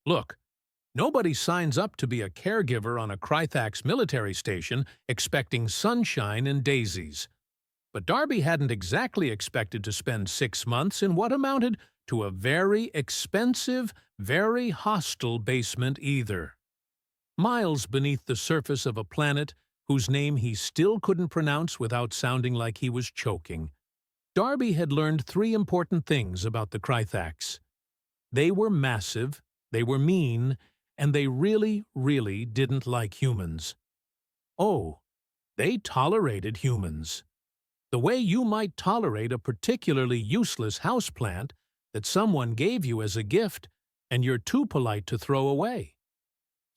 Look, nobody signs up to be a caregiver on a Krythax military station expecting sunshine and daisies. But Darby hadn't exactly expected to spend 6 months in what amounted to a very expensive, very hostile basement either. Miles beneath the surface of a planet whose name he still couldn't pronounce without sounding like he was choking, Darby had learned three important things about the Krythax. They were massive, they were mean, and they really, really didn't like humans. Oh, they tolerated humans. The way you might tolerate a particularly useless houseplant that someone gave you as a gift and you're too polite to throw away.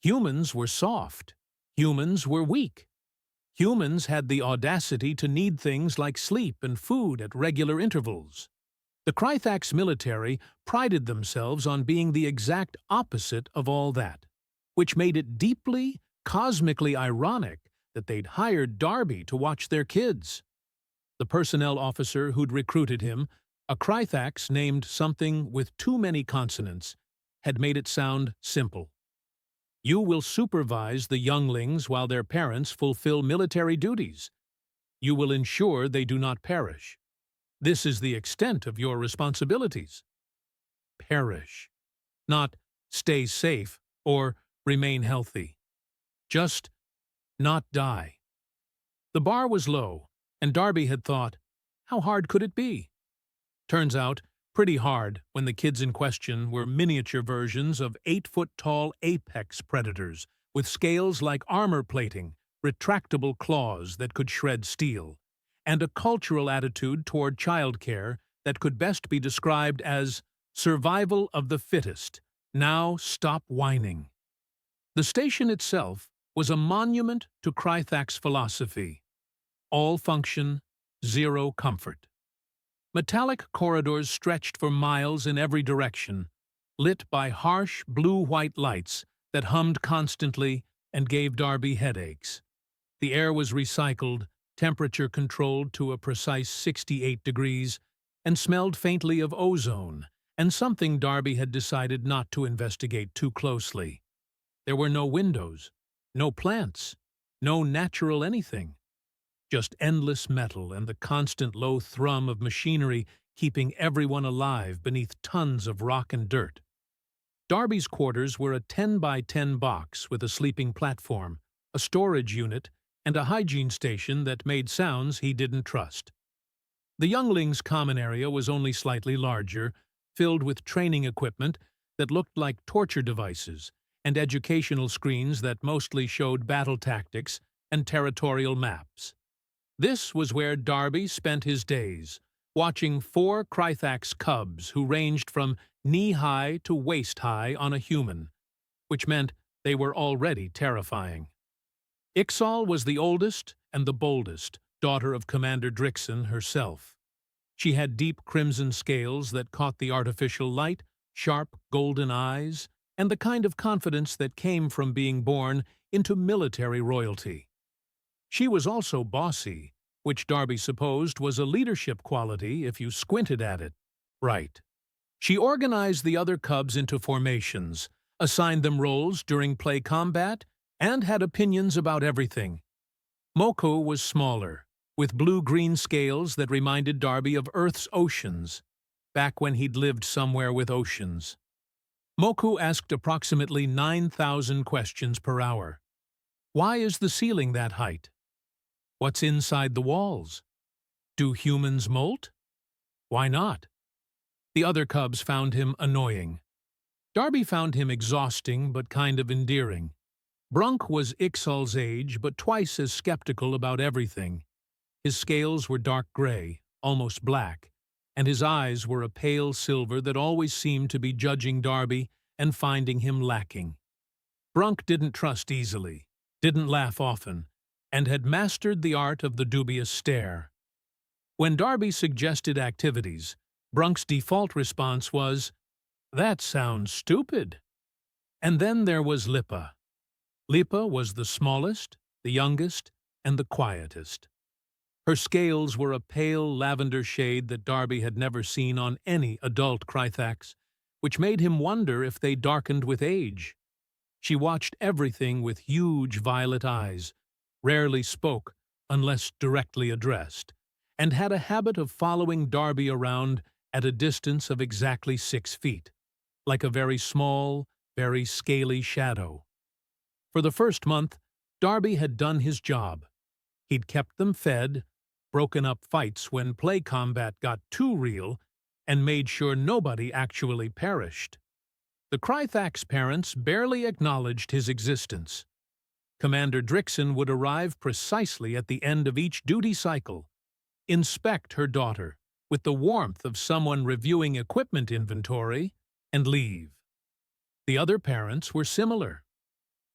Humans were soft. Humans were weak. Humans had the audacity to need things like sleep and food at regular intervals. The Krythax military prided themselves on being the exact opposite of all that, which made it deeply, cosmically ironic that they'd hired Darby to watch their kids. The personnel officer who'd recruited him, a Krythax named something with too many consonants, had made it sound simple. You will supervise the younglings while their parents fulfill military duties. You will ensure they do not perish. This is the extent of your responsibilities. Perish. Not stay safe or remain healthy. Just not die. The bar was low, and Darby had thought, how hard could it be? Turns out, pretty hard when the kids in question were miniature versions of 8-foot-tall apex predators with scales like armor plating, retractable claws that could shred steel, and a cultural attitude toward childcare that could best be described as survival of the fittest. Now stop whining. The station itself was a monument to Krythax philosophy. All function, zero comfort. Metallic corridors stretched for miles in every direction, lit by harsh blue-white lights that hummed constantly and gave Darby headaches. The air was recycled, temperature controlled to a precise 68 degrees, and smelled faintly of ozone, and something Darby had decided not to investigate too closely. There were no windows, no plants, no natural anything. Just endless metal and the constant low thrum of machinery keeping everyone alive beneath tons of rock and dirt. Darby's quarters were a 10-by-10 box with a sleeping platform, a storage unit, and a hygiene station that made sounds he didn't trust. The younglings' common area was only slightly larger, filled with training equipment that looked like torture devices and educational screens that mostly showed battle tactics and territorial maps. This was where Darby spent his days, watching 4 Krythax cubs who ranged from knee-high to waist-high on a human, which meant they were already terrifying. Ixal was the oldest and the boldest, daughter of Commander Drixon herself. She had deep crimson scales that caught the artificial light, sharp golden eyes, and the kind of confidence that came from being born into military royalty. She was also bossy, which Darby supposed was a leadership quality if you squinted at it. Right. She organized the other cubs into formations, assigned them roles during play combat, and had opinions about everything. Moko was smaller, with blue-green scales that reminded Darby of Earth's oceans, back when he'd lived somewhere with oceans. Moku asked approximately 9,000 questions per hour. Why is the ceiling that height? What's inside the walls? Do humans molt? Why not? The other cubs found him annoying. Darby found him exhausting but kind of endearing. Brunk was Ixal's age but twice as skeptical about everything. His scales were dark gray, almost black, and his eyes were a pale silver that always seemed to be judging Darby and finding him lacking. Brunk didn't trust easily, didn't laugh often, and had mastered the art of the dubious stare. When Darby suggested activities, Brunk's default response was, "That sounds stupid." And then there was Lipa. Lipa was the smallest, the youngest, and the quietest. Her scales were a pale lavender shade that Darby had never seen on any adult Krythax, which made him wonder if they darkened with age. She watched everything with huge violet eyes, rarely spoke unless directly addressed, and had a habit of following Darby around at a distance of exactly 6 feet, like a very small, very scaly shadow. For the first month, Darby had done his job. He'd kept them fed, broken up fights when play combat got too real, and made sure nobody actually perished. The Krythak's parents barely acknowledged his existence. Commander Drixon would arrive precisely at the end of each duty cycle, inspect her daughter with the warmth of someone reviewing equipment inventory, and leave. The other parents were similar.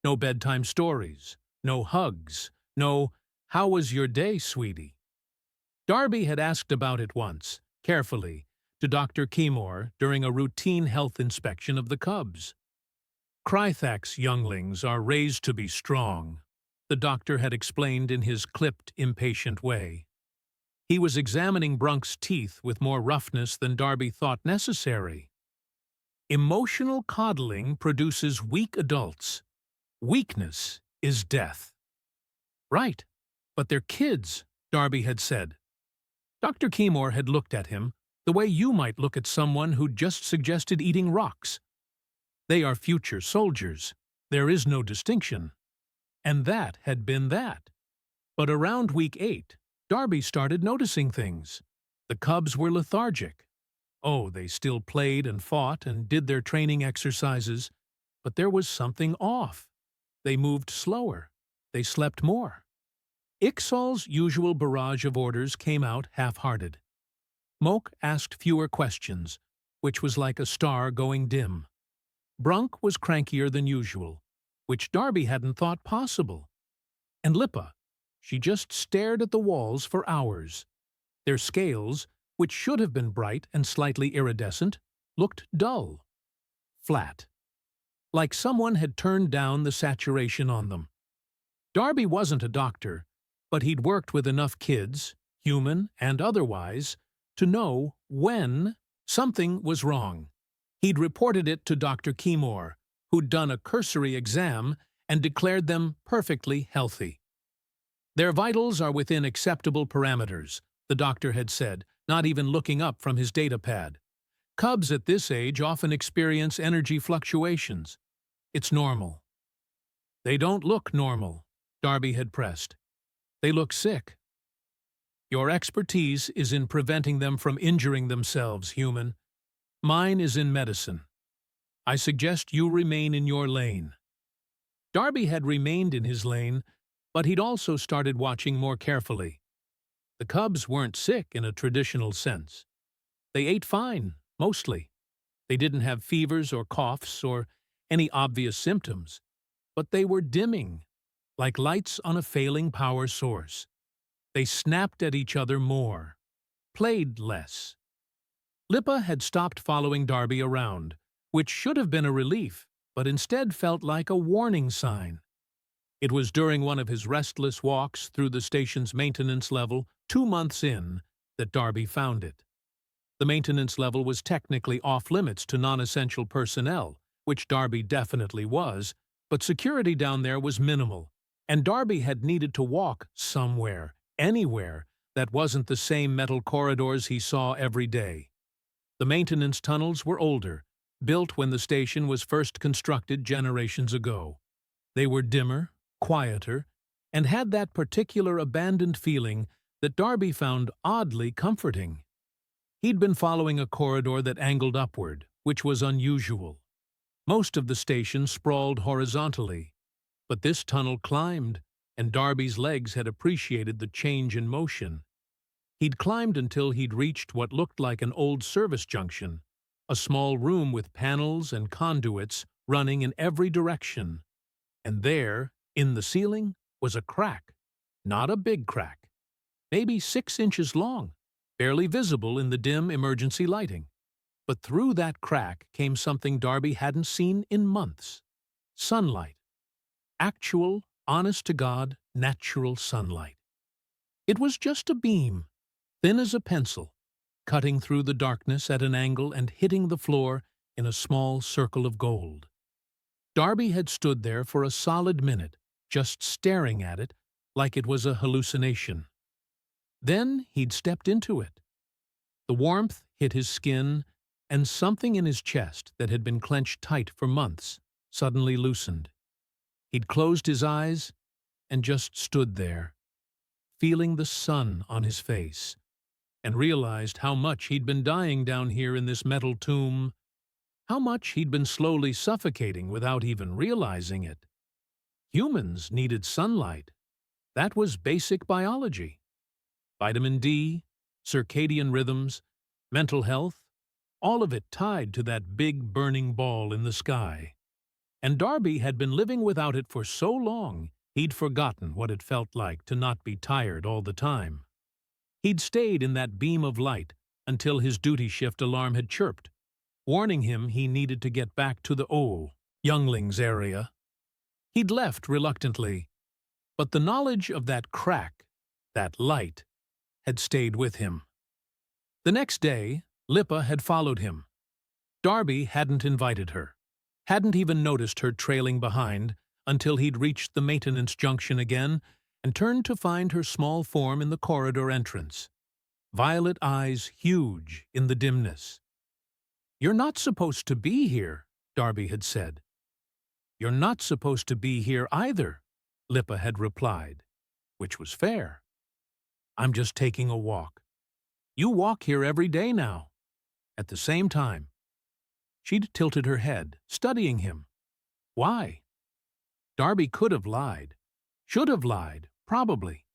No bedtime stories, no hugs, no "How was your day, sweetie?" Darby had asked about it once, carefully, to Dr. Keymore during a routine health inspection of the cubs. Krythak's younglings are raised to be strong, the doctor had explained in his clipped, impatient way. He was examining Brunk's teeth with more roughness than Darby thought necessary. Emotional coddling produces weak adults. Weakness is death. Right, but they're kids, Darby had said. Dr. Keymore had looked at him the way you might look at someone who'd just suggested eating rocks. They are future soldiers. There is no distinction. And that had been that. But around week 8, Darby started noticing things. The cubs were lethargic. Oh, they still played and fought and did their training exercises, but there was something off. They moved slower. They slept more. Ixal's usual barrage of orders came out half-hearted. Moke asked fewer questions, which was like a star going dim. Brunk was crankier than usual, which Darby hadn't thought possible. And Lippa, she just stared at the walls for hours. Their scales, which should have been bright and slightly iridescent, looked dull, flat, like someone had turned down the saturation on them. Darby wasn't a doctor, but he'd worked with enough kids, human and otherwise, to know when something was wrong. He'd reported it to Dr. Keymore, who'd done a cursory exam and declared them perfectly healthy. Their vitals are within acceptable parameters, the doctor had said, not even looking up from his data pad. Cubs at this age often experience energy fluctuations. It's normal. They don't look normal, Darby had pressed. They look sick. Your expertise is in preventing them from injuring themselves, human. Mine is in medicine. I suggest you remain in your lane. Darby had remained in his lane, but he'd also started watching more carefully. The cubs weren't sick in a traditional sense. They ate fine, mostly. They didn't have fevers or coughs or any obvious symptoms, but they were dimming, like lights on a failing power source. They snapped at each other more, played less. Lippa had stopped following Darby around, which should have been a relief, but instead felt like a warning sign. It was during one of his restless walks through the station's maintenance level, 2 months in, that Darby found it. The maintenance level was technically off-limits to non-essential personnel, which Darby definitely was, but security down there was minimal, and Darby had needed to walk somewhere, anywhere, that wasn't the same metal corridors he saw every day. The maintenance tunnels were older, built when the station was first constructed generations ago. They were dimmer, quieter, and had that particular abandoned feeling that Darby found oddly comforting. He'd been following a corridor that angled upward, which was unusual. Most of the station sprawled horizontally, but this tunnel climbed, and Darby's legs had appreciated the change in motion. He'd climbed until he'd reached what looked like an old service junction, a small room with panels and conduits running in every direction. And there, in the ceiling, was a crack. Not a big crack. Maybe 6 inches long, barely visible in the dim emergency lighting. But through that crack came something Darby hadn't seen in months. Sunlight. Actual, honest-to-God, natural sunlight. It was just a beam, thin as a pencil, cutting through the darkness at an angle and hitting the floor in a small circle of gold. Darby had stood there for a solid minute, just staring at it like it was a hallucination. Then he'd stepped into it. The warmth hit his skin, and something in his chest that had been clenched tight for months suddenly loosened. He'd closed his eyes and just stood there, feeling the sun on his face, and realized how much he'd been dying down here in this metal tomb, how much he'd been slowly suffocating without even realizing it. Humans needed sunlight. That was basic biology. Vitamin D, circadian rhythms, mental health, all of it tied to that big burning ball in the sky. And Darby had been living without it for so long, he'd forgotten what it felt like to not be tired all the time. He'd stayed in that beam of light until his duty shift alarm had chirped, warning him he needed to get back to the younglings area. He'd left reluctantly, but the knowledge of that crack, that light, had stayed with him. The next day, Lipa had followed him. Darby hadn't invited her, hadn't even noticed her trailing behind until he'd reached the maintenance junction again and turned to find her small form in the corridor entrance, violet eyes huge in the dimness. "You're not supposed to be here," Darby had said. "You're not supposed to be here either," Lipa had replied, which was fair. "I'm just taking a walk. You walk here every day now, at the same time." She'd tilted her head, studying him. Why? Darby could have lied, should have lied, probably.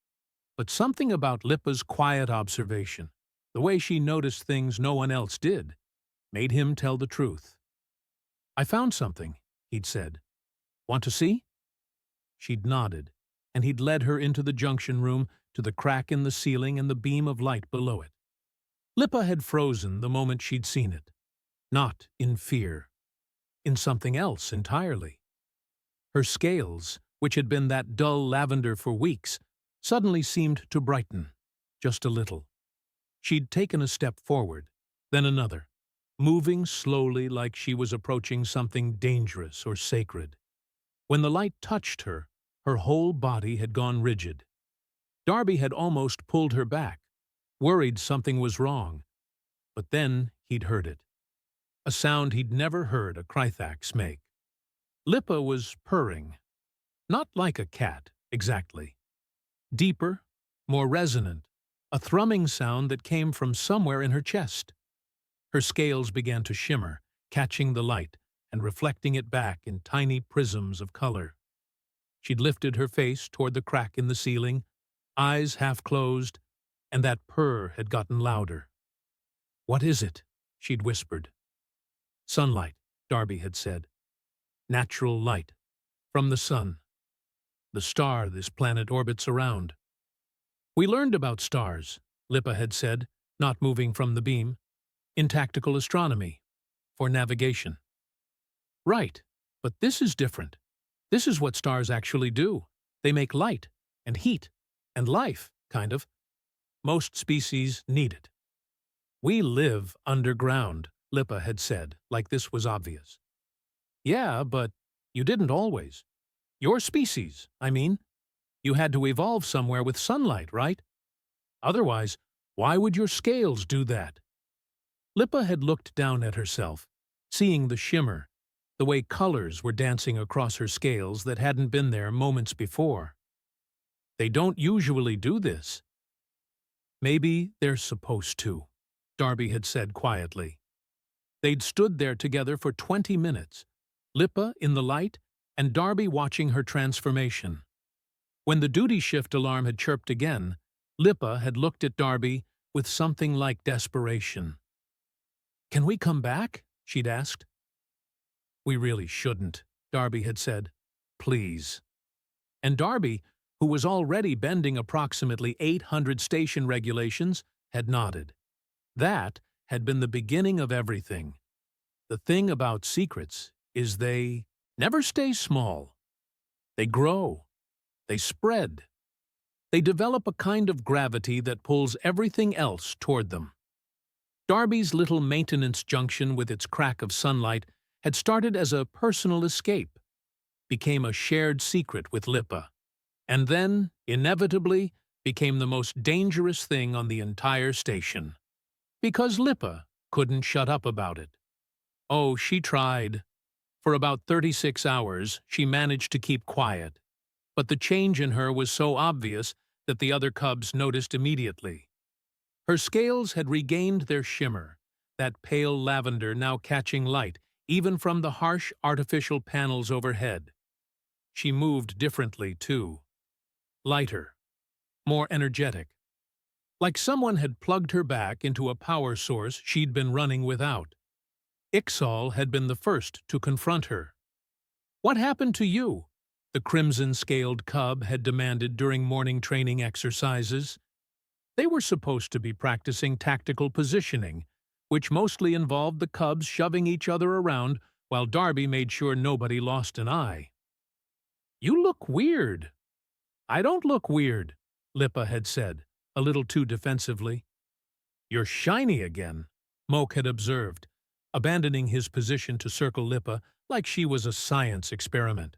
But something about Lipa's quiet observation, the way she noticed things no one else did, made him tell the truth. "I found something," he'd said. "Want to see?" She'd nodded, and he'd led her into the junction room to the crack in the ceiling and the beam of light below it. Lipa had frozen the moment she'd seen it. Not in fear. In something else entirely. Her scales, which had been that dull lavender for weeks, suddenly seemed to brighten, just a little. She'd taken a step forward, then another, moving slowly like she was approaching something dangerous or sacred. When the light touched her, her whole body had gone rigid. Darby had almost pulled her back, worried something was wrong. But then he'd heard it. A sound he'd never heard a Krythax make. Lipa was purring. Not like a cat, exactly. Deeper, more resonant, a thrumming sound that came from somewhere in her chest. Her scales began to shimmer, catching the light and reflecting it back in tiny prisms of color. She'd lifted her face toward the crack in the ceiling, eyes half closed, and that purr had gotten louder. "What is it?" she'd whispered. "Sunlight," Darby had said. "Natural light. From the sun. The star this planet orbits around." "We learned about stars," Lipa had said, not moving from the beam, "in tactical astronomy. For navigation." "Right, but this is different. This is what stars actually do. They make light, and heat, and life, kind of. Most species need it." "We live underground," Lipa had said, like this was obvious. "Yeah, but you didn't always. Your species, I mean. You had to evolve somewhere with sunlight, right? Otherwise, why would your scales do that?" Lipa had looked down at herself, seeing the shimmer, the way colors were dancing across her scales that hadn't been there moments before. "They don't usually do this." "Maybe they're supposed to," Darby had said quietly. They'd stood there together for 20 minutes, Lipa in the light and Darby watching her transformation. When the duty shift alarm had chirped again, Lipa had looked at Darby with something like desperation. "Can we come back?" she'd asked. "We really shouldn't," Darby had said. "Please." And Darby, who was already bending approximately 800 station regulations, had nodded. That had been the beginning of everything. The thing about secrets is they never stay small. They grow. They spread. They develop a kind of gravity that pulls everything else toward them. Darby's little maintenance junction with its crack of sunlight had started as a personal escape, became a shared secret with Lipa, and then, inevitably, became the most dangerous thing on the entire station. Because Lipa couldn't shut up about it. Oh, she tried. For about 36 hours, she managed to keep quiet. But the change in her was so obvious that the other cubs noticed immediately. Her scales had regained their shimmer, that pale lavender now catching light, even from the harsh artificial panels overhead. She moved differently, too. Lighter, more energetic. Like someone had plugged her back into a power source she'd been running without. Ixal had been the first to confront her. "What happened to you?" the crimson-scaled cub had demanded during morning training exercises. They were supposed to be practicing tactical positioning, which mostly involved the cubs shoving each other around while Darby made sure nobody lost an eye. "You look weird." "I don't look weird," Lipa had said, a little too defensively. "You're shiny again," Moke had observed, abandoning his position to circle Lipa like she was a science experiment.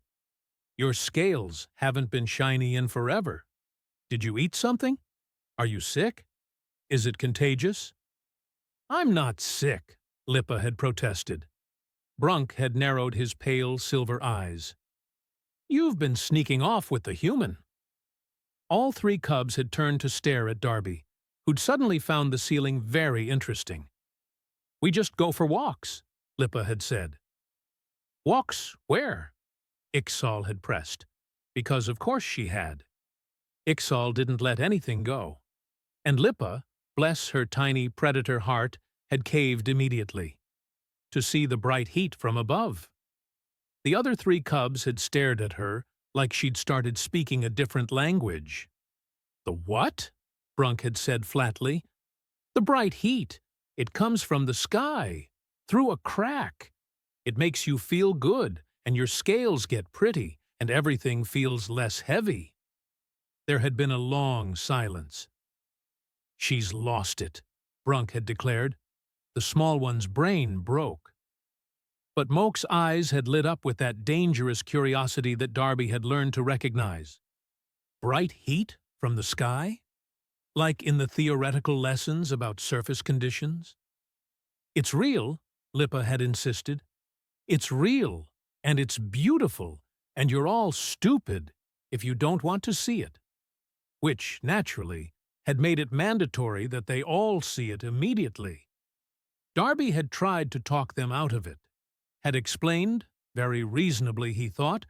"Your scales haven't been shiny in forever. Did you eat something? Are you sick? Is it contagious?" "I'm not sick," Lipa had protested. Brunk had narrowed his pale silver eyes. "You've been sneaking off with the human." All three cubs had turned to stare at Darby, who'd suddenly found the ceiling very interesting. "We just go for walks," Lipa had said. "Walks where?" Ixal had pressed, because of course she had. Ixal didn't let anything go. And Lipa, bless her tiny predator heart, had caved immediately. To see the bright heat from above. The other three cubs had stared at her like she'd started speaking a different language. "The what?" Brunk had said flatly. "The bright heat. It comes from the sky, through a crack. It makes you feel good, and your scales get pretty, and everything feels less heavy." There had been a long silence. "She's lost it," Brunk had declared. The small one's brain broke. But Moke's eyes had lit up with that dangerous curiosity that Darby had learned to recognize. Bright heat from the sky? Like in the theoretical lessons about surface conditions? "It's real," Lipa had insisted. "It's real, and it's beautiful, and you're all stupid if you don't want to see it." Which, naturally, had made it mandatory that they all see it immediately. Darby had tried to talk them out of it, had explained, very reasonably he thought,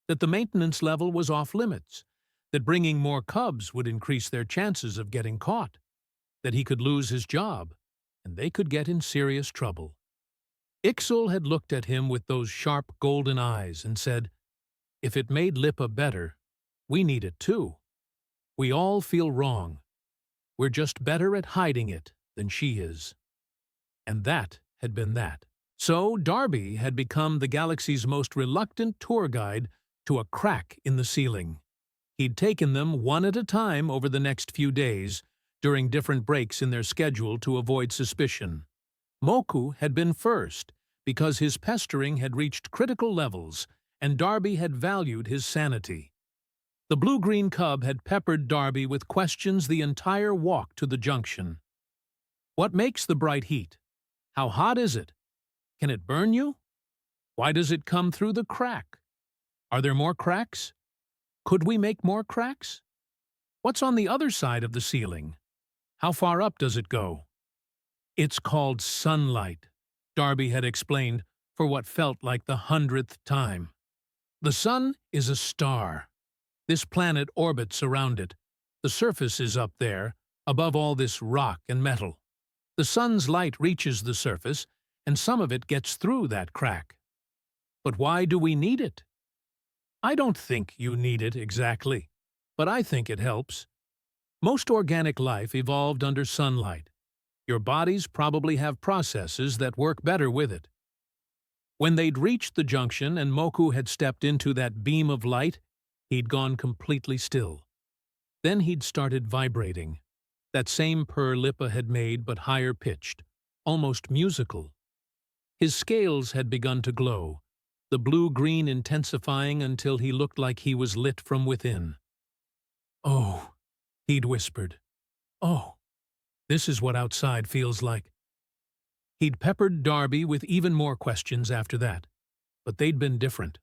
that the maintenance level was off limits, that bringing more cubs would increase their chances of getting caught, that he could lose his job, and they could get in serious trouble. Ixal had looked at him with those sharp golden eyes and said, "If it made Lipa better, we need it too. We all feel wrong. We're just better at hiding it than she is." And that had been that. So Darby had become the galaxy's most reluctant tour guide to a crack in the ceiling. He'd taken them one at a time over the next few days, during different breaks in their schedule to avoid suspicion. Moku had been first, because his pestering had reached critical levels, and Darby had valued his sanity. The blue-green cub had peppered Darby with questions the entire walk to the junction. "What makes the bright heat? How hot is it? Can it burn you? Why does it come through the crack? Are there more cracks? Could we make more cracks? What's on the other side of the ceiling? How far up does it go?" "It's called sunlight," Darby had explained for what felt like the 100th time. "The sun is a star. This planet orbits around it. The surface is up there, above all this rock and metal. The sun's light reaches the surface, and some of it gets through that crack. But why do we need it? I don't think you need it exactly, but I think it helps. Most organic life evolved under sunlight. Your bodies probably have processes that work better with it." When they'd reached the junction and Moku had stepped into that beam of light, he'd gone completely still. Then he'd started vibrating. That same purr Lipa had made, but higher pitched, almost musical. His scales had begun to glow, the blue-green intensifying until he looked like he was lit from within. "Oh," he'd whispered. "Oh, this is what outside feels like." He'd peppered Darby with even more questions after that, but they'd been different,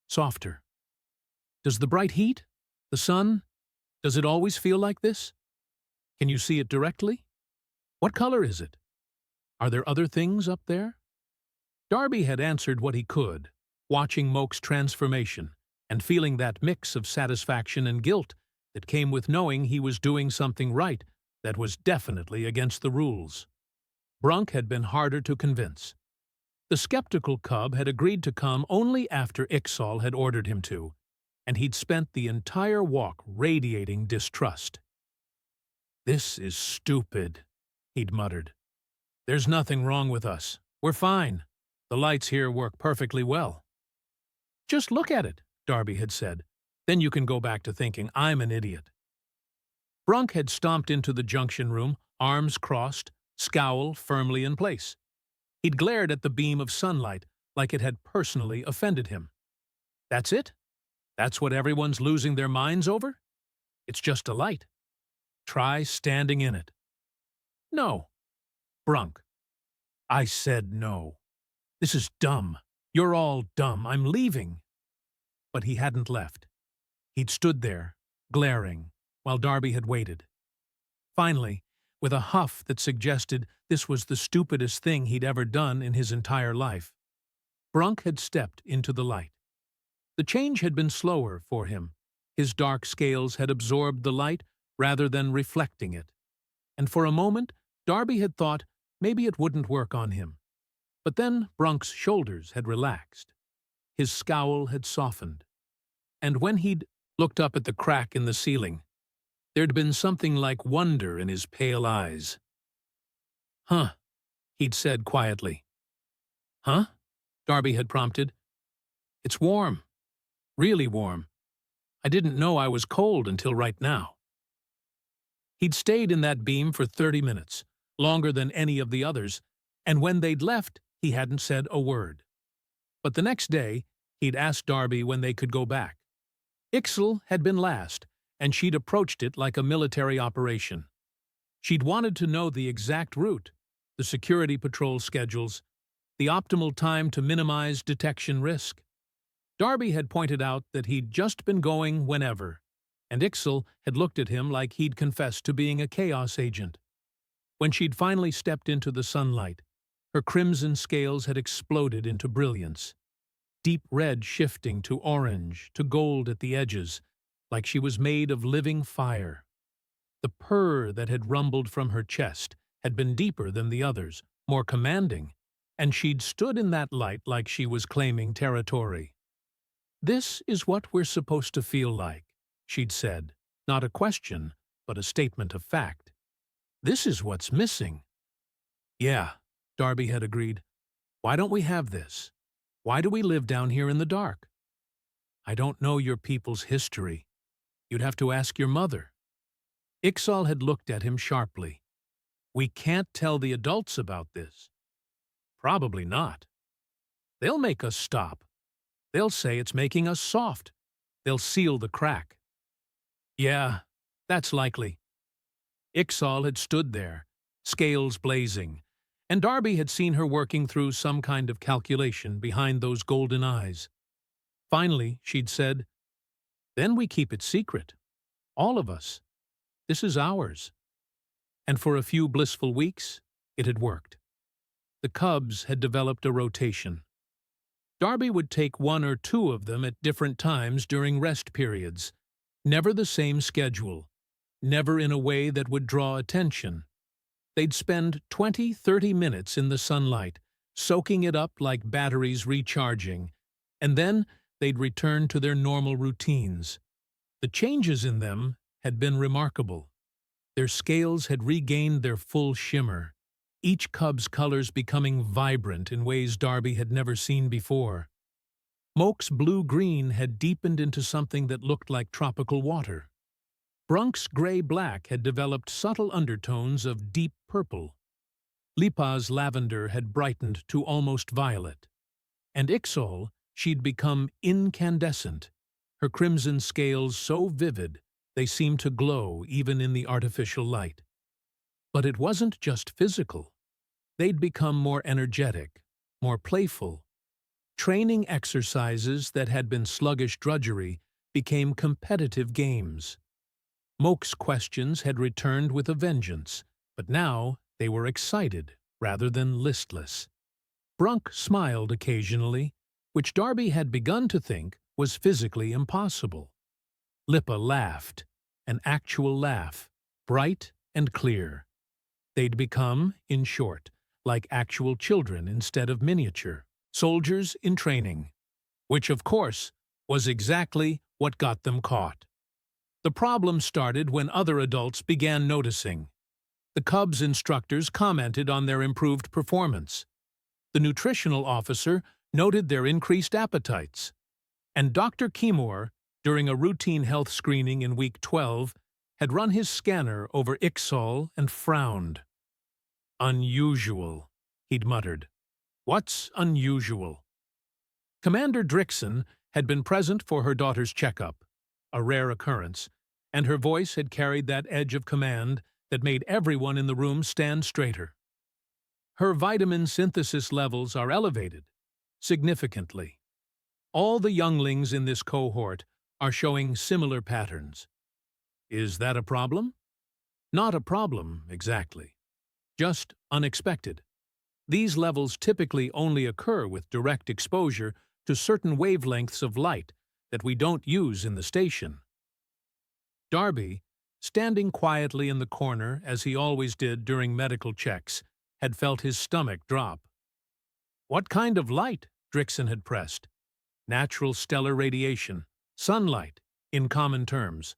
softer. "Does the bright heat? The sun? Does it always feel like this? Can you see it directly? What color is it? Are there other things up there?" Darby had answered what he could, watching Moke's transformation and feeling that mix of satisfaction and guilt that came with knowing he was doing something right that was definitely against the rules. Brunk had been harder to convince. The skeptical cub had agreed to come only after Ixal had ordered him to, and he'd spent the entire walk radiating distrust. "This is stupid," he'd muttered. "There's nothing wrong with us. We're fine. The lights here work perfectly well." "Just look at it," Darby had said. "Then you can go back to thinking I'm an idiot." Brunk had stomped into the junction room, arms crossed, scowl firmly in place. He'd glared at the beam of sunlight like it had personally offended him. "That's it? That's what everyone's losing their minds over? It's just a light. Try standing in it." "No." "Brunk, I said no. This is dumb. You're all dumb. I'm leaving." But he hadn't left. He'd stood there, glaring, while Darby had waited. Finally, with a huff that suggested this was the stupidest thing he'd ever done in his entire life, Brunk had stepped into the light. The change had been slower for him. His dark scales had absorbed the light rather than reflecting it. And for a moment, Darby had thought maybe it wouldn't work on him. But then Brunk's shoulders had relaxed. His scowl had softened. And when he'd looked up at the crack in the ceiling, there'd been something like wonder in his pale eyes. "Huh," he'd said quietly. "Huh?" Darby had prompted. "It's warm. Really warm. I didn't know I was cold until right now." He'd stayed in that beam for 30 minutes, longer than any of the others, and when they'd left, he hadn't said a word. But the next day, he'd asked Darby when they could go back. Ixal had been last, and she'd approached it like a military operation. She'd wanted to know the exact route, the security patrol schedules, the optimal time to minimize detection risk. Darby had pointed out that he'd just been going whenever, and Ixal had looked at him like he'd confessed to being a chaos agent. When she'd finally stepped into the sunlight, her crimson scales had exploded into brilliance, deep red shifting to orange, to gold at the edges, like she was made of living fire. The purr that had rumbled from her chest had been deeper than the others, more commanding, and she'd stood in that light like she was claiming territory. "This is what we're supposed to feel like," she'd said, not a question, but a statement of fact. "This is what's missing." "Yeah," Darby had agreed. "Why don't we have this? Why do we live down here in the dark?" "I don't know your people's history. You'd have to ask your mother." Ixal had looked at him sharply. "We can't tell the adults about this." "Probably not. They'll make us stop. They'll say it's making us soft. They'll seal the crack." "Yeah, that's likely." Ixal had stood there, scales blazing, and Darby had seen her working through some kind of calculation behind those golden eyes. Finally, she'd said, "Then we keep it secret. All of us. This is ours." And for a few blissful weeks, it had worked. The cubs had developed a rotation. Darby would take one or two of them at different times during rest periods, never the same schedule, never in a way that would draw attention. They'd spend 20-30 minutes in the sunlight, soaking it up like batteries recharging, and then they'd return to their normal routines. The changes in them had been remarkable. Their scales had regained their full shimmer, each cub's colors becoming vibrant in ways Darby had never seen before. Moke's blue-green had deepened into something that looked like tropical water. Brunk's gray-black had developed subtle undertones of deep purple. Lipa's lavender had brightened to almost violet, and Ixol, she'd become incandescent, her crimson scales so vivid they seemed to glow even in the artificial light. But it wasn't just physical. They'd become more energetic, more playful. Training exercises that had been sluggish drudgery became competitive games. Moke's questions had returned with a vengeance, but now they were excited rather than listless. Brunk smiled occasionally, which Darby had begun to think was physically impossible. Lipa laughed, an actual laugh, bright and clear. They'd become, in short, like actual children instead of miniature, soldiers in training, which, of course, was exactly what got them caught. The problem started when other adults began noticing. The Cubs instructors commented on their improved performance. The nutritional officer noted their increased appetites. And Dr. Kimor, during a routine health screening in week 12, had run his scanner over Ixol and frowned. "Unusual," he'd muttered. "What's unusual?" Commander Drixon had been present for her daughter's checkup, a rare occurrence, and her voice had carried that edge of command that made everyone in the room stand straighter. "Her vitamin synthesis levels are elevated, significantly. All the younglings in this cohort are showing similar patterns. Is that a problem?" "Not a problem, exactly. Just unexpected. These levels typically only occur with direct exposure to certain wavelengths of light that we don't use in the station." Darby, standing quietly in the corner as he always did during medical checks, had felt his stomach drop. "What kind of light?" Drixon had pressed. "Natural stellar radiation, sunlight, in common terms.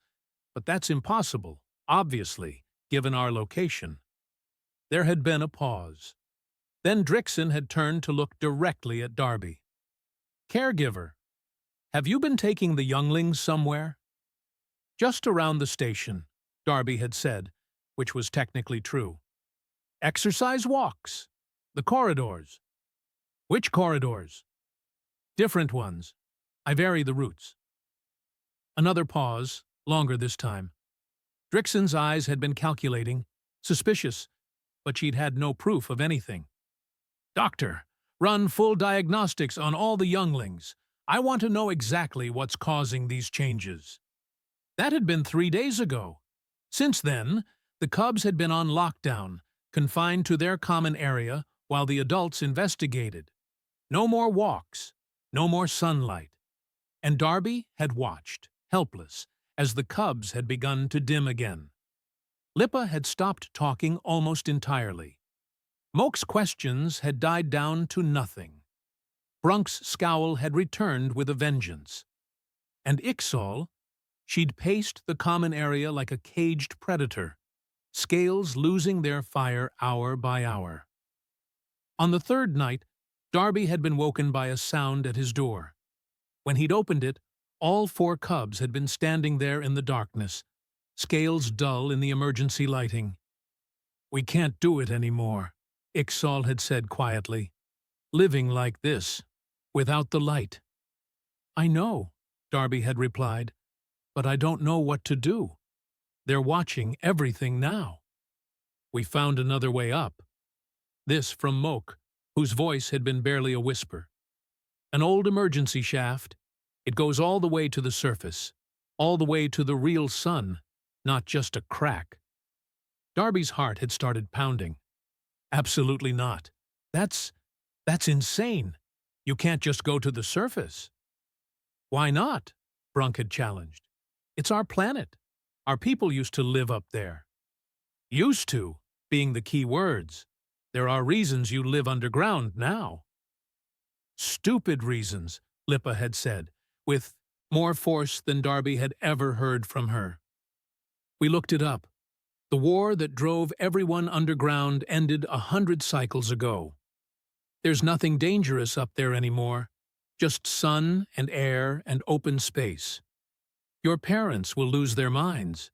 But that's impossible, obviously, given our location." There had been a pause. Then Drixon had turned to look directly at Darby. "Caregiver, have you been taking the younglings somewhere?" "Just around the station," Darby had said, which was technically true. "Exercise walks. The corridors." "Which corridors?" "Different ones. I vary the routes." Another pause, longer this time. Drixon's eyes had been calculating, suspicious, but she'd had no proof of anything. "Doctor, run full diagnostics on all the younglings. I want to know exactly what's causing these changes." That had been 3 days ago. Since then, the Cubs had been on lockdown, confined to their common area while the adults investigated. No more walks, no more sunlight. And Darby had watched, helpless, as the Cubs had begun to dim again. Lipa had stopped talking almost entirely. Moke's questions had died down to nothing. Brunk's scowl had returned with a vengeance. And Ixol, she'd paced the common area like a caged predator, scales losing their fire hour by hour. On the third night, Darby had been woken by a sound at his door. When he'd opened it, all 4 Cubs had been standing there in the darkness, scales dull in the emergency lighting. "We can't do it anymore," Ixol had said quietly. "Living like this, without the light." "I know," Darby had replied, "but I don't know what to do. They're watching everything now." "We found another way up." This from Moke, whose voice had been barely a whisper. "An old emergency shaft. It goes all the way to the surface, all the way to the real sun, not just a crack." Darby's heart had started pounding. "Absolutely not. That's insane. You can't just go to the surface." "Why not?" Brunk had challenged. "It's our planet. Our people used to live up there." "Used to" being the key words. There are reasons you live underground now. "Stupid reasons," Lipa had said, with more force than Darby had ever heard from her. "We looked it up. The war that drove everyone underground ended 100 cycles ago. There's nothing dangerous up there anymore, just sun and air and open space. Your parents will lose their minds."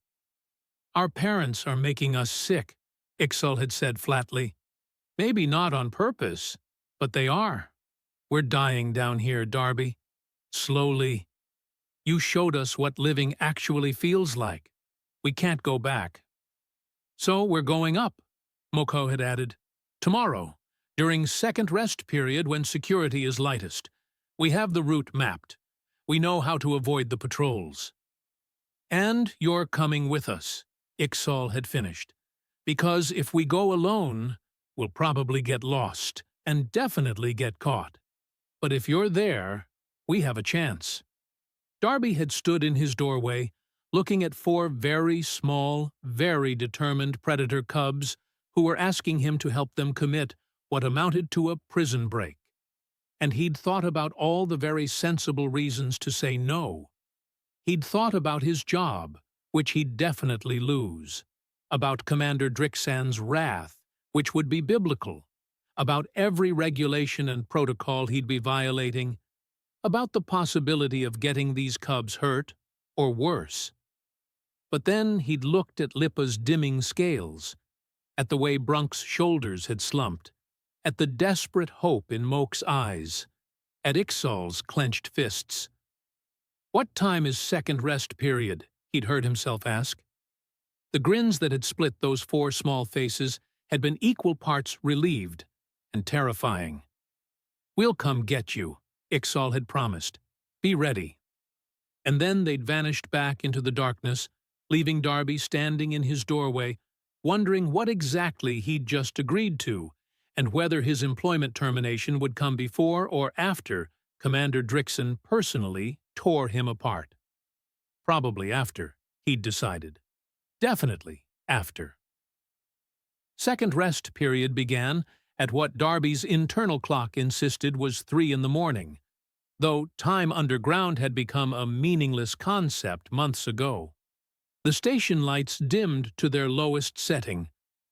"Our parents are making us sick," Ixol had said flatly. Maybe not on purpose, but they are. We're dying down here, Darby. Slowly. You showed us what living actually feels like. We can't go back. So we're going up, Moko had added. Tomorrow, during second rest period when security is lightest. We have the route mapped. We know how to avoid the patrols. And you're coming with us, Ixal had finished. Because if we go alone, we'll probably get lost and definitely get caught. But if you're there, we have a chance. Darby had stood in his doorway, looking at 4 very small, very determined predator cubs who were asking him to help them commit what amounted to a prison break. And he'd thought about all the very sensible reasons to say no. He'd thought about his job, which he'd definitely lose, about Commander Drixan's wrath, which would be biblical, about every regulation and protocol he'd be violating, about the possibility of getting these cubs hurt, or worse. But then he'd looked at Lippa's dimming scales, at the way Brunk's shoulders had slumped, at the desperate hope in Moke's eyes, at Ixal's clenched fists. What time is second rest period? He'd heard himself ask. The grins that had split those 4 small faces had been equal parts relieved and terrifying. We'll come get you, Ixal had promised. Be ready. And then they'd vanished back into the darkness, leaving Darby standing in his doorway, wondering what exactly he'd just agreed to, and whether his employment termination would come before or after Commander Drixan personally tore him apart. Probably after, he'd decided. Definitely after. Second rest period began at what Darby's internal clock insisted was 3 in the morning, though time underground had become a meaningless concept months ago. The station lights dimmed to their lowest setting,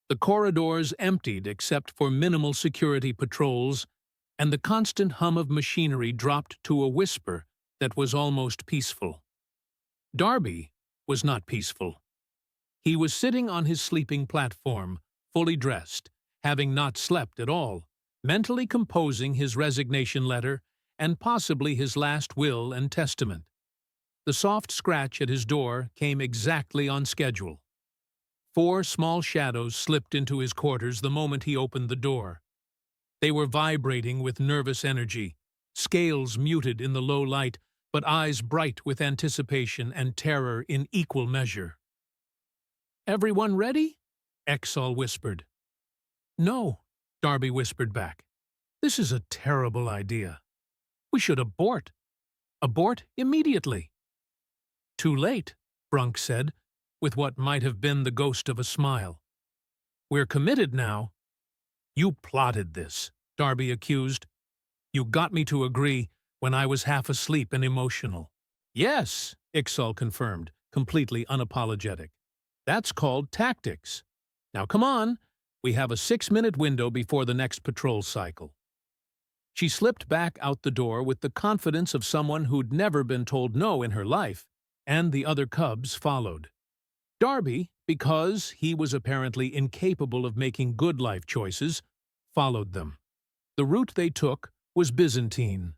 the corridors emptied except for minimal security patrols, and the constant hum of machinery dropped to a whisper that was almost peaceful. Darby was not peaceful. He was sitting on his sleeping platform, fully dressed, having not slept at all, mentally composing his resignation letter and possibly his last will and testament. The soft scratch at his door came exactly on schedule. 4 small shadows slipped into his quarters the moment he opened the door. They were vibrating with nervous energy, scales muted in the low light, but eyes bright with anticipation and terror in equal measure. "Everyone ready?" Ixal whispered. "No," Darby whispered back. "This is a terrible idea. We should abort. Abort immediately." "Too late," Brunk said, with what might have been the ghost of a smile. "We're committed now." "You plotted this," Darby accused. "You got me to agree when I was half asleep and emotional." "Yes," Ixal confirmed, completely unapologetic. "That's called tactics. Now come on, we have a 6-minute window before the next patrol cycle." She slipped back out the door with the confidence of someone who'd never been told no in her life, and the other cubs followed. Darby, because he was apparently incapable of making good life choices, followed them. The route they took was Byzantine,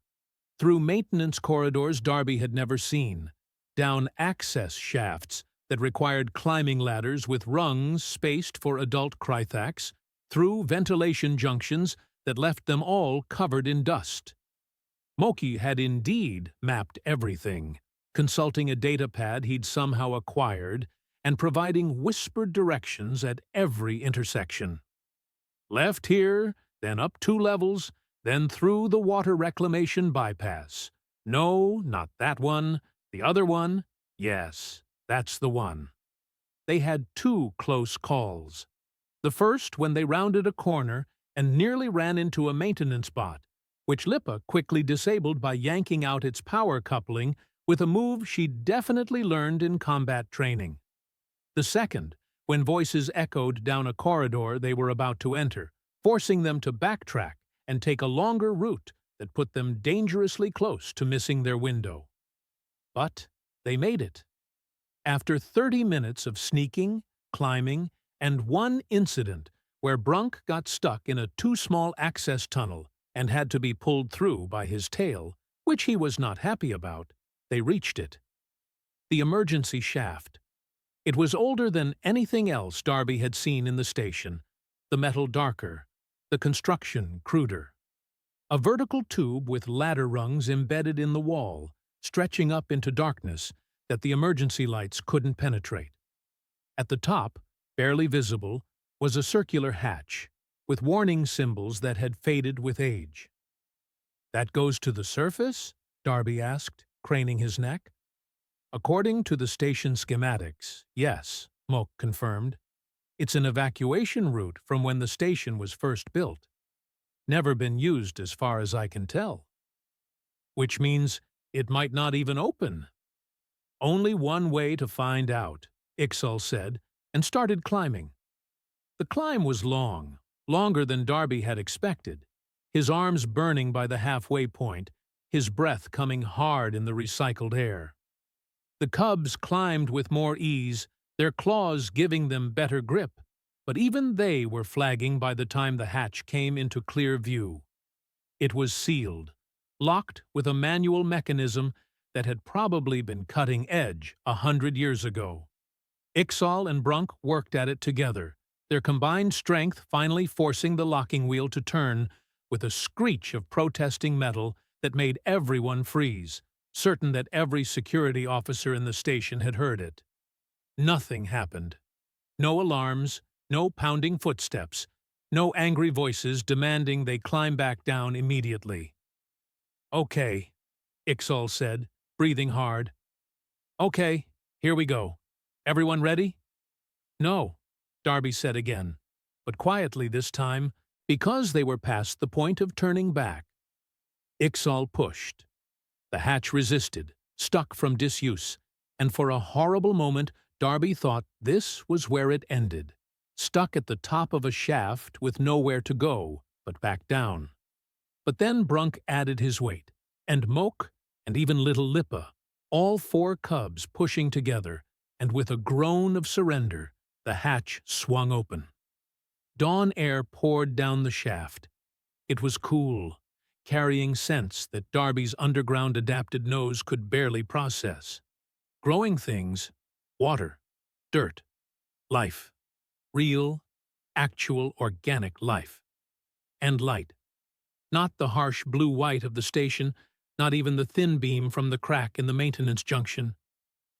through maintenance corridors Darby had never seen, down access shafts that required climbing ladders with rungs spaced for adult Krythax, through ventilation junctions that left them all covered in dust. Moki had indeed mapped everything, consulting a datapad he'd somehow acquired and providing whispered directions at every intersection. Left here, then up 2 levels, then through the water reclamation bypass. No, not that one. The other one? Yes, that's the one. They had 2 close calls. The first when they rounded a corner and nearly ran into a maintenance bot, which Lippa quickly disabled by yanking out its power coupling with a move she'd definitely learned in combat training. The second, when voices echoed down a corridor they were about to enter, forcing them to backtrack and take a longer route that put them dangerously close to missing their window. But they made it. After 30 minutes of sneaking, climbing, and one incident where Brunk got stuck in a too small access tunnel and had to be pulled through by his tail, which he was not happy about. They reached it. The emergency shaft. It was older than anything else Darby had seen in the station, the metal darker, the construction cruder. A vertical tube with ladder rungs embedded in the wall, stretching up into darkness that the emergency lights couldn't penetrate. At the top, barely visible, was a circular hatch, with warning symbols that had faded with age. "That goes to the surface?" Darby asked, craning his neck. "According to the station schematics, yes," Moak confirmed. "It's an evacuation route from when the station was first built. Never been used as far as I can tell." "Which means it might not even open." "Only one way to find out," Ixal said, and started climbing. The climb was long, longer than Darby had expected, his arms burning by the halfway point, his breath coming hard in the recycled air. The cubs climbed with more ease, their claws giving them better grip, but even they were flagging by the time the hatch came into clear view. It was sealed, locked with a manual mechanism that had probably been cutting edge 100 years ago. Ixal and Brunk worked at it together, their combined strength finally forcing the locking wheel to turn with a screech of protesting metal that made everyone freeze, certain that every security officer in the station had heard it. Nothing happened. No alarms, no pounding footsteps, no angry voices demanding they climb back down immediately. "Okay," Ixal said, breathing hard. "Okay, here we go. Everyone ready?" "No," Darby said again, but quietly this time, because they were past the point of turning back. Ixal pushed. The hatch resisted, stuck from disuse, and for a horrible moment Darby thought this was where it ended, stuck at the top of a shaft with nowhere to go but back down. But then Brunk added his weight, and Moak, and even little Lippa, all 4 cubs pushing together, and with a groan of surrender, the hatch swung open. Dawn air poured down the shaft. It was cool, carrying scents that Darby's underground-adapted nose could barely process. Growing things, water, dirt, life. Real, actual, organic life. And light. Not the harsh blue-white of the station, not even the thin beam from the crack in the maintenance junction.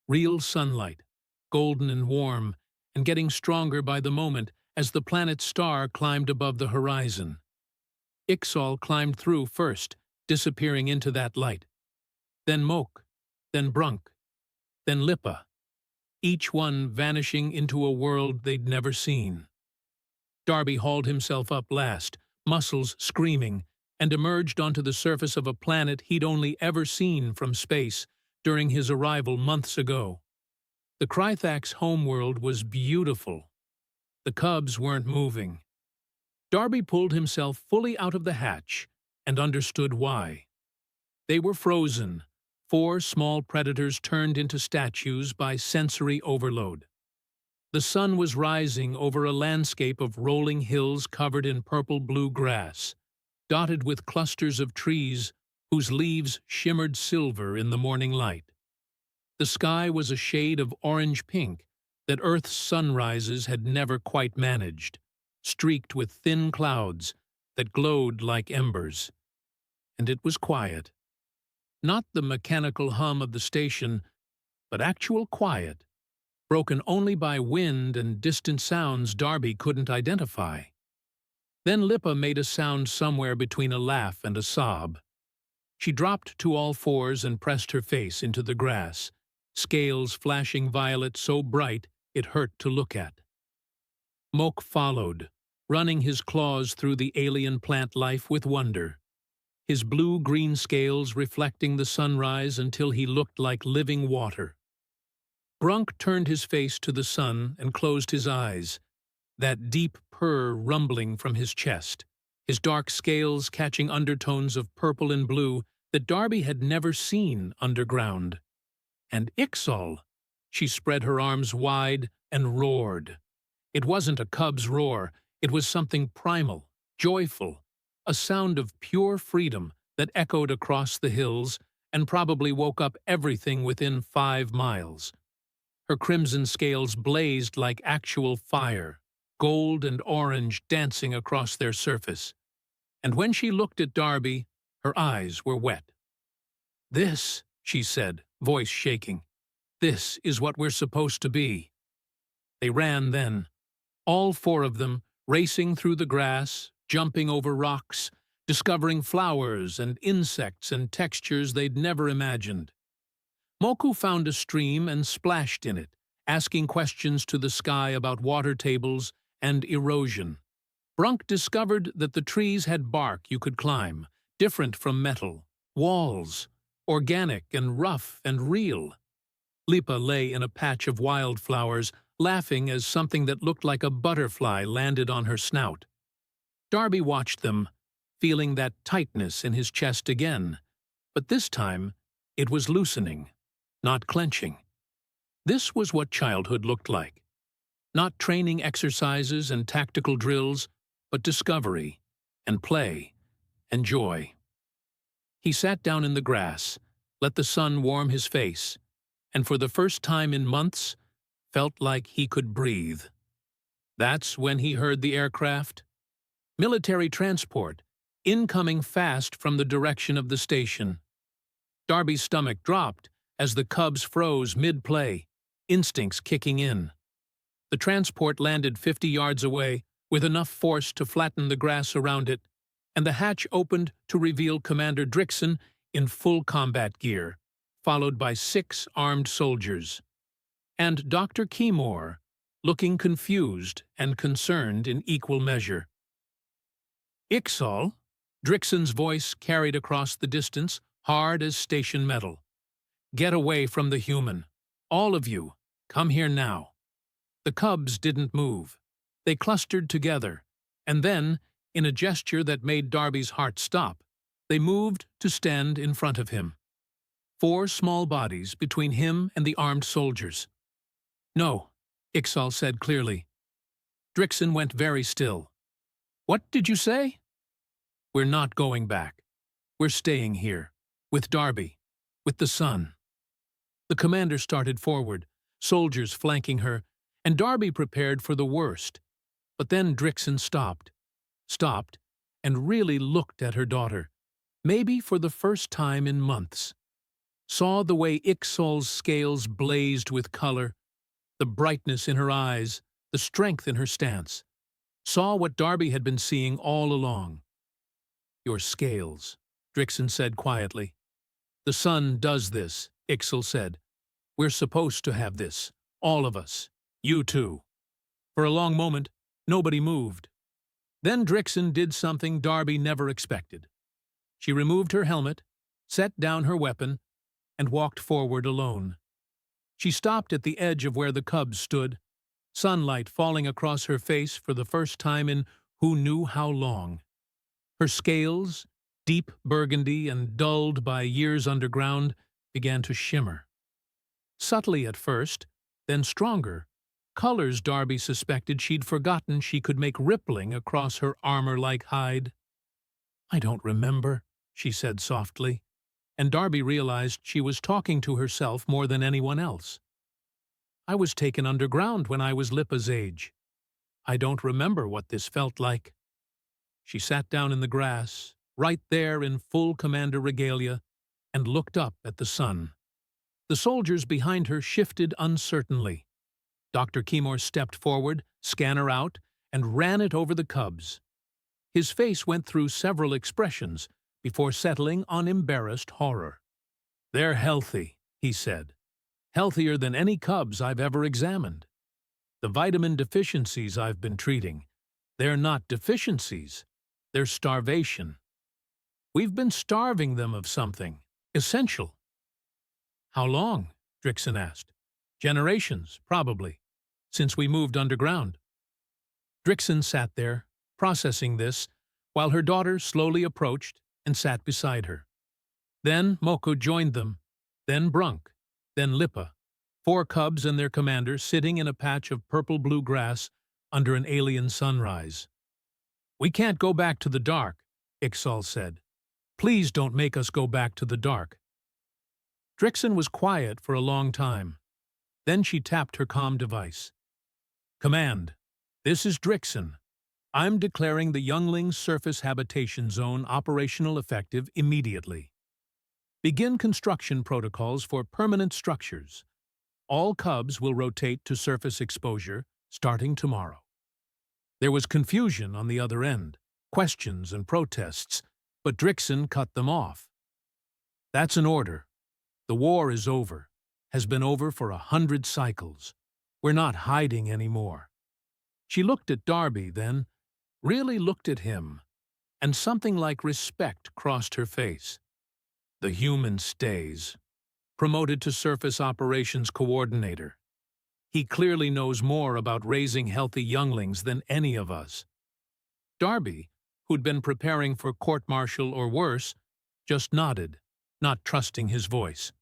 Real sunlight, golden and warm, and getting stronger by the moment as the planet's star climbed above the horizon. Ixal climbed through first, disappearing into that light. Then Moak, then Brunk, then Lippa, each one vanishing into a world they'd never seen. Darby hauled himself up last, muscles screaming, and emerged onto the surface of a planet he'd only ever seen from space during his arrival months ago. The Krythax homeworld was beautiful. The cubs weren't moving. Darby pulled himself fully out of the hatch and understood why. They were frozen, 4 small predators turned into statues by sensory overload. The sun was rising over a landscape of rolling hills covered in purple-blue grass, dotted with clusters of trees whose leaves shimmered silver in the morning light. The sky was a shade of orange-pink that Earth's sunrises had never quite managed, streaked with thin clouds that glowed like embers. And it was quiet. Not the mechanical hum of the station, but actual quiet, broken only by wind and distant sounds Darby couldn't identify. Then Lippa made a sound somewhere between a laugh and a sob. She dropped to all fours and pressed her face into the grass, scales flashing violet so bright it hurt to look at. Moak followed, running his claws through the alien plant life with wonder, his blue-green scales reflecting the sunrise until he looked like living water. Brunk turned his face to the sun and closed his eyes, that deep purr rumbling from his chest, his dark scales catching undertones of purple and blue that Darby had never seen underground. And Ixal! She spread her arms wide and roared. It wasn't a cub's roar, It was something primal, joyful, a sound of pure freedom that echoed across the hills and probably woke up everything within 5 miles. Her crimson scales blazed like actual fire, gold and orange dancing across their surface. And when she looked at Darby, her eyes were wet. "This," she said, voice shaking, "this is what we're supposed to be." They ran then, all 4 of them, racing through the grass, jumping over rocks, discovering flowers and insects and textures they'd never imagined. Moku found a stream and splashed in it, asking questions to the sky about water tables and erosion. Brunk discovered that the trees had bark you could climb, different from metal, walls, organic and rough and real. Lipa lay in a patch of wildflowers, laughing as something that looked like a butterfly landed on her snout. Darby watched them, feeling that tightness in his chest again, but this time it was loosening, not clenching. This was what childhood looked like. Not training exercises and tactical drills, but discovery and play and joy. He sat down in the grass, let the sun warm his face, and for the first time in months, felt like he could breathe. That's when he heard the aircraft. Military transport, incoming fast from the direction of the station. Darby's stomach dropped as the cubs froze mid-play, instincts kicking in. The transport landed 50 yards away, with enough force to flatten the grass around it, and the hatch opened to reveal Commander Drickson in full combat gear, followed by 6 armed soldiers. And Dr. Keymore, looking confused and concerned in equal measure. "Ixal," Drickson's voice carried across the distance, hard as station metal. "Get away from the human. All of you, come here now." The cubs didn't move. They clustered together, and then, in a gesture that made Darby's heart stop, they moved to stand in front of him. 4 small bodies between him and the armed soldiers. "No," Ixal said clearly. Drickson went very still. "What did you say?" "We're not going back. We're staying here, with Darby, with the sun." The commander started forward, soldiers flanking her, and Darby prepared for the worst. But then Drickson stopped, and really looked at her daughter, maybe for the first time in months. Saw the way Ixal's scales blazed with color, the brightness in her eyes, the strength in her stance. Saw what Darby had been seeing all along. "Your scales," Drickson said quietly. "The sun does this," Ixal said. "We're supposed to have this, all of us, you too." For a long moment, nobody moved. Then Drickson did something Darby never expected. She removed her helmet, set down her weapon, and walked forward alone. She stopped at the edge of where the cubs stood, sunlight falling across her face for the first time in who knew how long. Her scales, deep burgundy and dulled by years underground, began to shimmer. Subtly at first, then stronger, colors Darby suspected she'd forgotten she could make rippling across her armor-like hide. "I don't remember," she said softly, and Darby realized she was talking to herself more than anyone else. "I was taken underground when I was Lipa's age. I don't remember what this felt like." She sat down in the grass, right there in full commander regalia, and looked up at the sun. The soldiers behind her shifted uncertainly. Dr. Keymore stepped forward, scanner out, and ran it over the cubs. His face went through several expressions before settling on embarrassed horror. "They're healthy," he said. "Healthier than any cubs I've ever examined. The vitamin deficiencies I've been treating, they're not deficiencies, they're starvation. We've been starving them of something essential." "How long?" Drickson asked. "Generations, probably, since we moved underground." Drickson sat there, processing this, while her daughter slowly approached and sat beside her. Then Moko joined them, then Brunk, then Lipa, 4 cubs and their commander sitting in a patch of purple-blue grass under an alien sunrise. "We can't go back to the dark," Ixal said. "Please don't make us go back to the dark." Drixen was quiet for a long time. Then she tapped her comm device. "Command, this is Drixen. I'm declaring the Younglings Surface Habitation Zone operational effective immediately. Begin construction protocols for permanent structures. All cubs will rotate to surface exposure starting tomorrow." There was confusion on the other end, questions and protests, but Drixen cut them off. "That's an order. The war is over, has been over for 100 cycles. We're not hiding anymore." She looked at Darby then, really looked at him, and something like respect crossed her face. "The human stays. Promoted to Surface Operations Coordinator. He clearly knows more about raising healthy younglings than any of us." Darby, who'd been preparing for court-martial or worse, just nodded, not trusting his voice.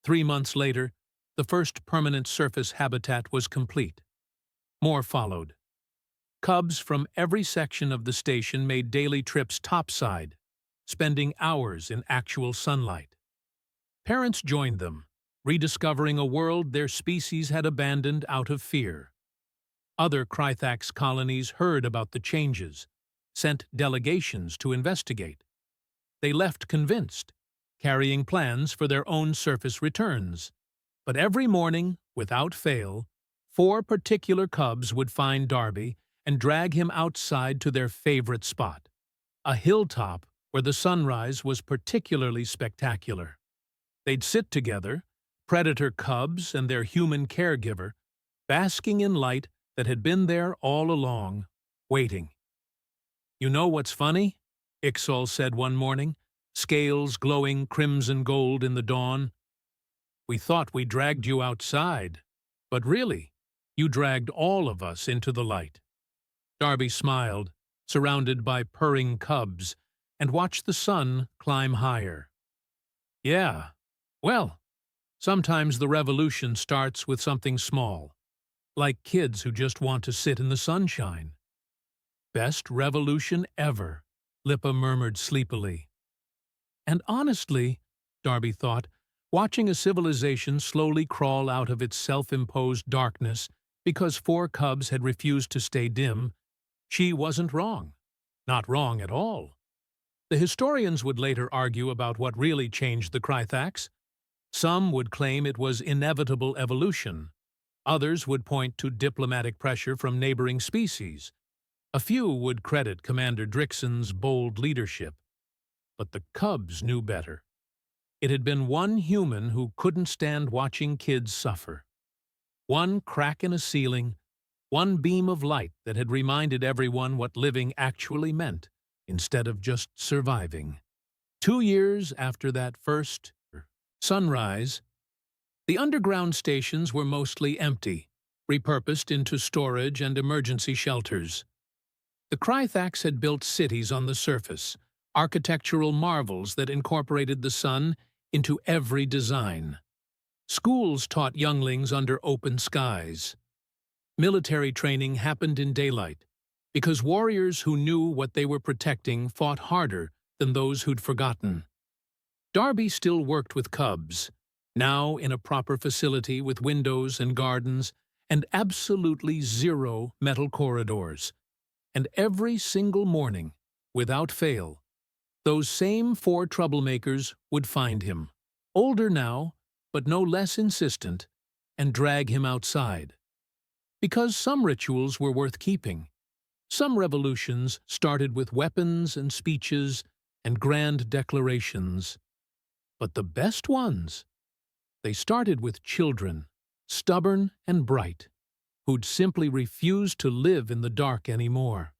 3 months later, the first permanent surface habitat was complete. More followed. Cubs from every section of the station made daily trips topside, spending hours in actual sunlight. Parents joined them, rediscovering a world their species had abandoned out of fear. Other Crythax colonies heard about the changes, sent delegations to investigate. They left convinced, carrying plans for their own surface returns. But every morning, without fail, 4 particular cubs would find Darby and drag him outside to their favorite spot, a hilltop where the sunrise was particularly spectacular. They'd sit together, predator cubs and their human caregiver, basking in light that had been there all along, waiting. "You know what's funny?" Ixal said one morning, scales glowing crimson gold in the dawn. "We thought we dragged you outside, but really, you dragged all of us into the light." Darby smiled, surrounded by purring cubs, and watched the sun climb higher. "Yeah, well, sometimes the revolution starts with something small, like kids who just want to sit in the sunshine." "Best revolution ever," Lippa murmured sleepily. And honestly, Darby thought, watching a civilization slowly crawl out of its self-imposed darkness because 4 cubs had refused to stay dim, she wasn't wrong. Not wrong at all. The historians would later argue about what really changed the Crythax. Some would claim it was inevitable evolution. Others would point to diplomatic pressure from neighboring species. A few would credit Commander Drixen's bold leadership. But the cubs knew better. It had been one human who couldn't stand watching kids suffer. One crack in a ceiling, one beam of light that had reminded everyone what living actually meant, instead of just surviving. 2 years after that first sunrise, the underground stations were mostly empty, repurposed into storage and emergency shelters. The Crythax had built cities on the surface, architectural marvels that incorporated the sun into every design. Schools taught younglings under open skies. Military training happened in daylight, because warriors who knew what they were protecting fought harder than those who'd forgotten. Darby still worked with cubs, now in a proper facility with windows and gardens and absolutely zero metal corridors. And every single morning, without fail, those same 4 troublemakers would find him, older now, but no less insistent, and drag him outside. Because some rituals were worth keeping. Some revolutions started with weapons and speeches and grand declarations. But the best ones, they started with children, stubborn and bright, who'd simply refused to live in the dark anymore.